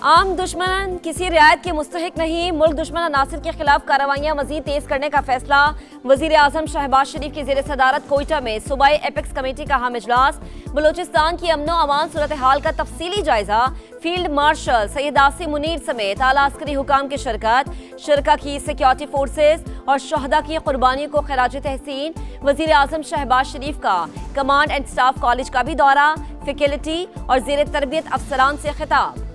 आम दुश्मन किसी रियायत के मुस्तहिक नहीं, मुल्क दुश्मन अनासिर के खिलाफ कार्रवाइयां मजीद तेज करने का फैसला। वजीर आजम शहबाज शरीफ की जेर सदारत कोयटा में सूबाई एपेक्स कमेटी का अहम इजलास। बलूचिस्तान की अमनो अमान सूरत हाल का तफसीली जायजा। फील्ड मार्शल सैयद आसिम मुनीर समेत आला अस्करी हुकाम की शिरकत। शिरका की सिक्योरिटी फोर्सेज और शहदा की कुर्बानियों को खिराज तहसीन। वजीर आजम शहबाज शरीफ का कमांड एंड स्टाफ कॉलेज का भी दौरा। फैकल्टी और जेर तरबियत अफसरान से खिताब।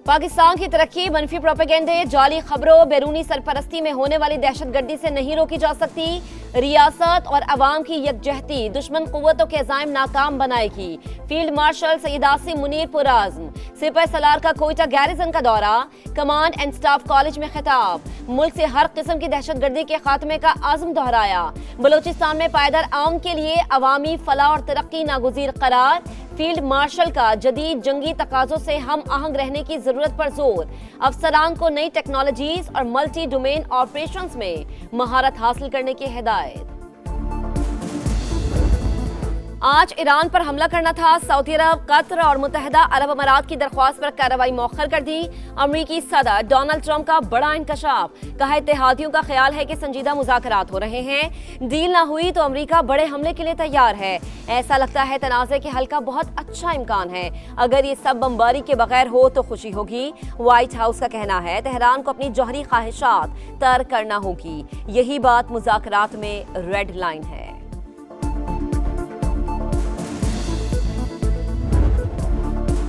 पाकिस्तान की तरक्की मनफी प्रोपेगेंडे, जाली खबरों, बैरूनी सरपरस्ती में होने वाली दहशतगर्दी से नहीं रोकी जा सकती। रियासत और अवाम की यकजहती दुश्मन कुव्वतों के अज़ाइम नाकाम बनाएगी। फील्ड मार्शल सैयद आसिम मुनीर पुरअज़्म। सिपह सलार का कोयटा गैरिजन का दौरा। कमांड एंड स्टाफ कॉलेज में खिताब। मुल्क से हर किस्म की दहशतगर्दी के खात्मे का आज़म दोहराया। बलूचिस्तान में पायदार आम के लिए अवामी फलाह और तरक्की नागुज़ीर करार। फील्ड मार्शल का जदीद जंगी तकाज़ों से हम आहंग रहने की जरूरत पर जोर। अफसरान को नई टेक्नोलॉजीज और मल्टी डोमेन ऑपरेशंस में महारत हासिल करने की हिदायत। आज ईरान पर हमला करना था। सऊदी अरब, कतर और मुत्तहिदा अरब अमारात की दरख्वास्त पर कार्रवाई मौखर कर दी। अमरीकी सदर डोनाल्ड ट्रंप का बड़ा इंकशाफ। कहा इत्तेहादियों का ख्याल है कि संजीदा मुज़ाकरात हो रहे हैं। डील ना हुई तो अमरीका बड़े हमले के लिए तैयार है। ऐसा लगता है तनाज़े के हल का बहुत अच्छा इम्कान है। अगर ये सब बमबारी के बगैर हो तो खुशी होगी। व्हाइट हाउस का कहना है तेहरान को अपनी जौहरी ख्वाहिशात तर्क करना होगी। यही बात मुज़ाकरात में रेड लाइन है।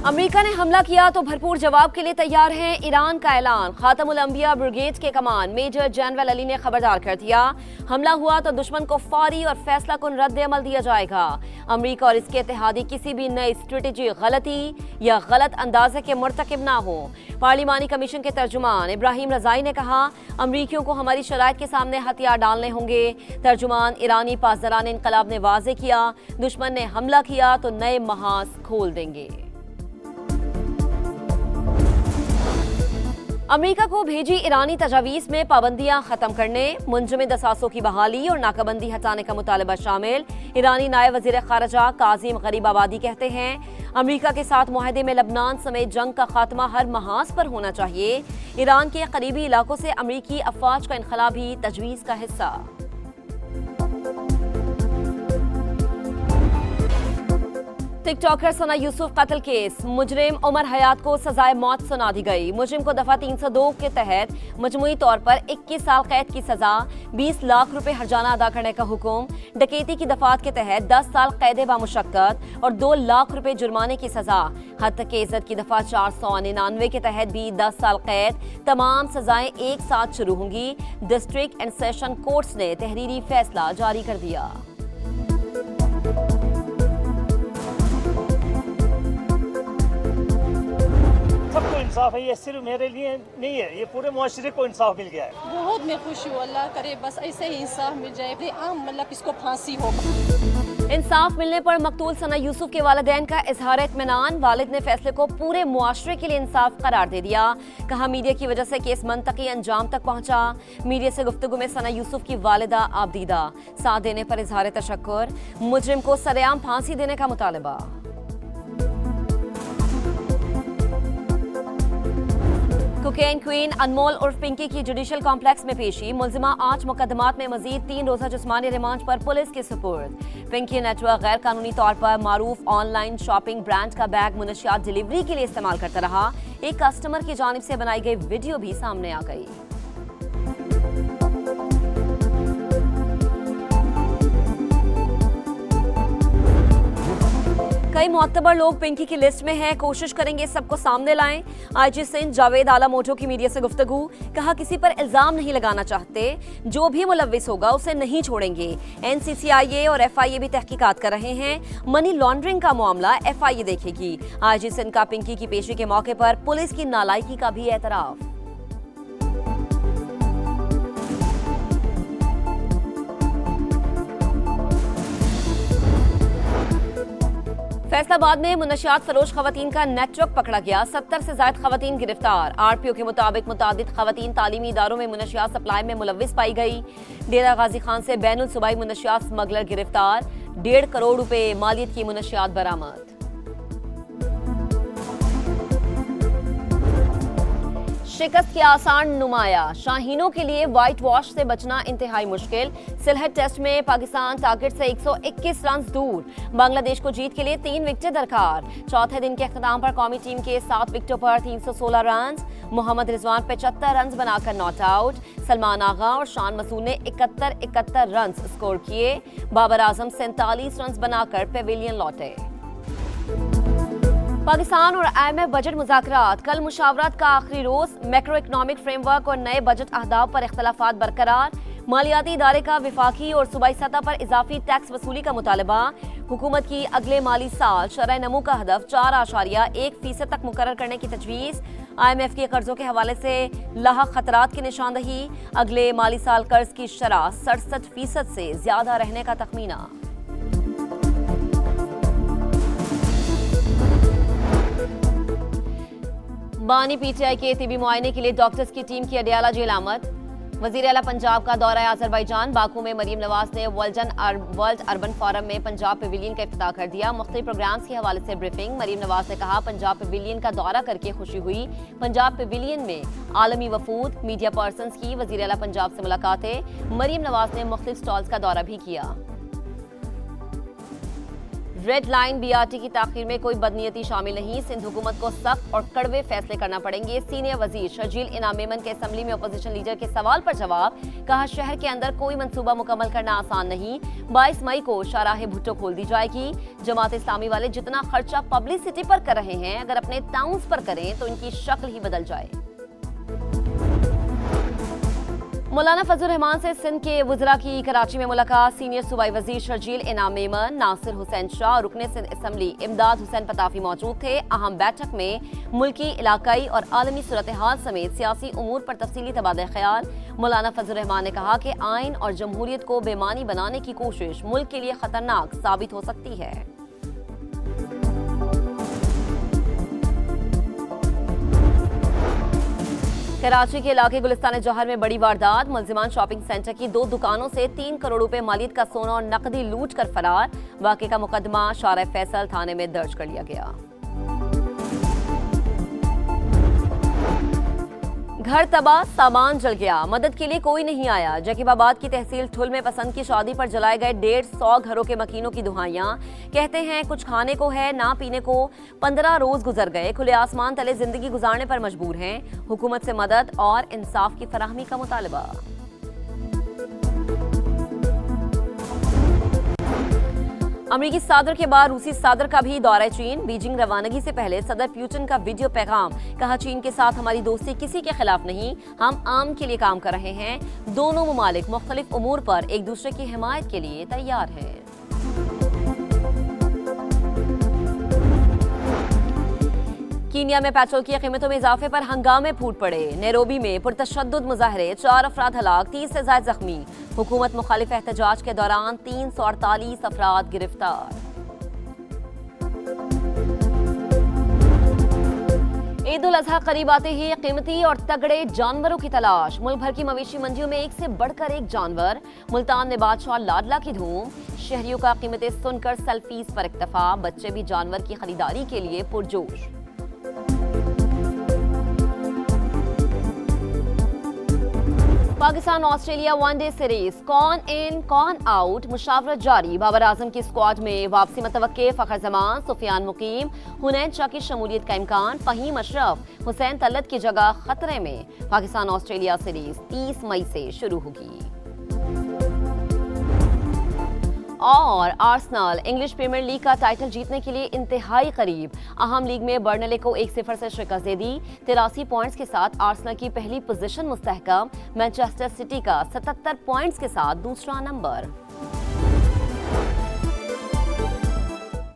अमेरिका ने हमला किया तो भरपूर जवाब के लिए तैयार हैं, ईरान का ऐलान। खातमुल अंबिया ब्रिगेड के कमान मेजर जनरल अली ने खबरदार कर दिया, हमला हुआ तो दुश्मन को फौरी और फैसला कुन रद्द अमल दिया जाएगा। अमेरिका और इसके इत्तेहादी किसी भी नई स्ट्रेटेजी गलती या गलत अंदाजे के मुर्तकिब ना हो। पार्लिमानी कमीशन के तर्जुमान इब्राहिम रजाई ने कहा, अमरीकियों को हमारी शराइत के सामने हथियार डालने होंगे। तर्जुमान ईरानी पासदारान इनकलाब ने वाजे किया, दुश्मन ने हमला किया तो नए महाज खोल देंगे। अमेरिका को भेजी ईरानी तजावीज़ में पाबंदियां खत्म करने, मुंजमद असासों की बहाली और नाकाबंदी हटाने का मुतालबा शामिल। ईरानी नायब वज़ीर ख़ारजा काजिम गरीबाबादी कहते हैं, अमेरिका के साथ मुआहदे में लबनान समेत जंग का खात्मा हर महाज पर होना चाहिए। ईरान के करीबी इलाकों से अमेरिकी अफवाज का इनखला भी तजवीज़ का हिस्सा। टिकटॉकर सना यूसुफ कत्ल केस, मुजरिम उमर हयात को सजाए मौत सुना दी गई। मुजरिम को दफा 302 के तहत मजमूई तौर पर 21 साल कैद की सजा, 20 लाख रुपए हर्जाना अदा करने का हुक्म। डकैती की दफात के तहत 10 साल कैद बामुशक्कत और 2 लाख रुपए जुर्माने की सजा। हद तक इज्जत की दफा 499 के तहत भी 10 साल कैद। तमाम सजाएं एक साथ शुरू होंगी। डिस्ट्रिक्ट एंड सेशन कोर्ट्स ने तहरीरी फैसला जारी कर दिया। सबको इंसाफ है, ये सिर्फ मेरे लिए नहीं है, ये पूरे मुआशरे को इंसाफ मिल गया है। बहुत मैं खुश हूँ, अल्लाह करे बस ऐसे ही इंसाफ मिल जाए, आम मतलब इसको फांसी हो। इंसाफ मिलने पर मकतूल सना यूसुफ के वालिदैन का इजहार इत्मीनान। वालिद ने फैसले को पूरे मुआशरे के लिए इंसाफ करार दे दिया। कहा, मीडिया की वजह से केस मंतकी अंजाम तक पहुंचा। मीडिया से गुफ्तगू में सना यूसुफ की वालिदा आबदीदा साथ देने पर इजहार तशक्कुर। मुजरिम को सरेआम फांसी देने का मुतालबा। कोकेन क्वीन अनमोल उर्फ पिंकी की जुडिशल कॉम्प्लेक्स में पेशी। मुलजिमा 8 मुकदमात में मजीद 3 रोजा जिस्मानी रिमांड पर पुलिस के सुपुर्द। पिंकी नेटवर्क गैर कानूनी तौर पर मारूफ ऑनलाइन शॉपिंग ब्रांड का बैग मुनशियात डिलीवरी के लिए इस्तेमाल करता रहा। एक कस्टमर की जानिब से बनाई गई वीडियो भी सामने आ गई। कई मोतबर लोग पिंकी की लिस्ट में हैं, कोशिश करेंगे सबको सामने लाएं। आईजी सिंध जावेद आला मोटो की मीडिया से गुफ्तगू। कहा, किसी पर इल्जाम नहीं लगाना चाहते, जो भी मुलव्विस होगा उसे नहीं छोड़ेंगे। एनसीसीआईए और एफआईए भी तहकीकात कर रहे हैं। मनी लॉन्ड्रिंग का मामला एफआईए देखेगी। आईजी सिंध का पिंकी की पेशी के मौके पर पुलिस की नालायकी का भी एतराफ। फैसलाबाद में मुनशियात फरोश खवातीन का नेटवर्क पकड़ा गया। 70 से ज्यादा खवातीन गिरफ्तार। आरपीओ के मुताबिक मुतादिद खवातीन तालीमी इदारों में मुनशियात सप्लाई में मुलव्विस पाई गई। डेरा गाजी खान से बैनुल सूबाई मुनशियात स्मगलर गिरफ्तार। 1.5 करोड़ रुपए मालियत की मुनशियात बरामद। शिकस्त के आसान नुमाया, शाहीनों के लिए व्हाइट वॉश से बचना इंतहाई मुश्किल। सिलहट टेस्ट में पाकिस्तान टारगेट से 121 रन दूर, बांग्लादेश को जीत के लिए 3 विकेटें दरकार। चौथे दिन के अख्ताम पर कौमी टीम के 7 विकेटों पर 316 रन, मोहम्मद रिजवान 75 रन बनाकर नॉट आउट। सलमान आगा और शान मसूद ने 71 रन स्कोर किए। बाबर आजम 47 रन बनाकर पेविलियन लौटे। पाकिस्तान और IMF बजट मुज़ाकरात, कल मुशावरत का आखिरी रोज। मैक्रो इकनॉमिक फ्रेमवर्क और नए बजट अहदाफ पर इख्तलाफात बरकरार। मालियाती इदारे का विफाकी और सूबाई सतह पर इजाफी टैक्स वसूली का मुतालबा। हुकूमत की अगले माली साल शरह नमू का हदफ 4.1% तक मुकर्रर करने की तजवीज़। IMF के कर्जों के हवाले से लाहक खतरात की निशानदही। अगले माली साल कर्ज की शरह 67% से ज्यादा रहने का तखमीना। बानी PTI के तिबी मुआयने के लिए डॉक्टर्स की टीम की अडियाला जेल आमद। वजीर आला पंजाब का दौरा अजरबैजान। बाकू में मरीम नवाज ने वर्ल्ड अर्बन फोरम में पंजाब पेविलियन का इफ्तिताह कर दिया। मुख्तलिफ प्रोग्राम्स के हवाले से ब्रीफिंग। मरीम नवाज ने कहा, पंजाब पेविलियन का दौरा करके खुशी हुई। पंजाब पेविलियन में आलमी वफूद, मीडिया पर्सनस की वजीर आला पंजाब से मुलाकातें। मरीम नवाज ने मुख्तलिफ स्टॉल्स का दौरा भी किया। रेड लाइन BRT की ताखीर में कोई बदनीयती शामिल नहीं, सिंध हुकूमत को सख्त और कड़वे फैसले करना पड़ेंगे। सीनियर वजीर शर्जील इनाम मेमन के असम्बली में अपोजिशन लीडर के सवाल पर जवाब। कहा, शहर के अंदर कोई मंसूबा मुकम्मल करना आसान नहीं। 22 मई को शाहराह भुट्टो खोल दी जाएगी। जमात इस्लामी वाले जितना खर्चा पब्लिसिटी पर कर रहे हैं, अगर अपने टाउन्स पर करें तो इनकी शक्ल ही बदल जाए। मौलाना फजल रहमान से सिंध के वज़रा की कराची में मुलाकात। सीनियर सूबाई वजीर शर्जील इनाम मेमन, नासिर हुसैन शाह, रुकने सिंध असम्बली इमदाद हुसैन पताफी मौजूद थे। अहम बैठक में मुल्की, इलाकाई और आलमी सूरत हाल समेत सियासी उमूर पर तफसीली तबादला ख्याल। मौलाना फजल रहमान ने कहा कि आइन और जमहूरियत को बेमानी बनाने की कोशिश मुल्क के लिए खतरनाक साबित हो सकती है। कराची के इलाके गुलिस्तान जौहर में बड़ी वारदात। मुलजिमान शॉपिंग सेंटर की 2 दुकानों से 3 करोड़ रुपए मालियत का सोना और नकदी लूट कर फरार। वाक़े का मुकदमा शारह फैसल थाने में दर्ज कर लिया गया। घर तबाह, सामान जल गया, मदद के लिए कोई नहीं आया। जकीबाबाद की तहसील ठुल में पसंद की शादी पर जलाए गए 150 घरों के मकीनों की दुहाइयां। कहते हैं कुछ खाने को है ना पीने को। 15 रोज गुजर गए, खुले आसमान तले जिंदगी गुजारने पर मजबूर हैं। हुकूमत से मदद और इंसाफ की फराहमी का मुतालबा। अमरीकी सदर के बाद रूसी सदर का भी दौरा चीन। बीजिंग रवानगी से पहले सदर पुतिन का वीडियो पैगाम। कहा, चीन के साथ हमारी दोस्ती किसी के खिलाफ नहीं, हम आम के लिए काम कर रहे हैं। दोनों ममालिक मुख्तलिफ उमूर पर एक दूसरे की हिमायत के लिए तैयार हैं। कीनिया में पेट्रोल की कीमतों में इजाफे पर हंगामे फूट पड़े। नैरोबी में पुरतशद्दुद मुजाहरे, 4 अफराद हलाक, 30 से ज्यादा जख्मी। हुकूमत मुखालिफ एहतजाज के दौरान 348 अफराद गिरफ्तार। ईद उल अजहा करीब आते ही कीमती और तगड़े जानवरों की तलाश। मुल्क भर की मवेशी मंडियों में एक से बढ़कर एक जानवर। मुल्तान में बादशाह लाडला की धूम। शहरियों का कीमतें सुनकर सेल्फीज पर इक्तफा। बच्चे भी जानवर की खरीदारी के लिए पुरजोश। पाकिस्तान ऑस्ट्रेलिया वनडे सीरीज, कौन इन कौन आउट, मुशावरत जारी। बाबर आजम की स्क्वाड में वापसी मुतवक्के। फखर जमान, सुफियान मुकीम, हुनैन शाह की शमूलियत का इम्कान। फहीम अशरफ, हुसैन तलत की जगह खतरे में। पाकिस्तान ऑस्ट्रेलिया सीरीज 30 मई से शुरू होगी। और आर्सेनल इंग्लिश प्रीमियर लीग का टाइटल जीतने के लिए इंतहाई करीब। अहम लीग में बर्नले को 1-0 से शिकस्त दे दी। 83 पॉइंट्स के साथ आर्सेनल की पहली पोजीशन मुस्तहकम। मैनचेस्टर सिटी का 77 पॉइंट्स के साथ दूसरा नंबर।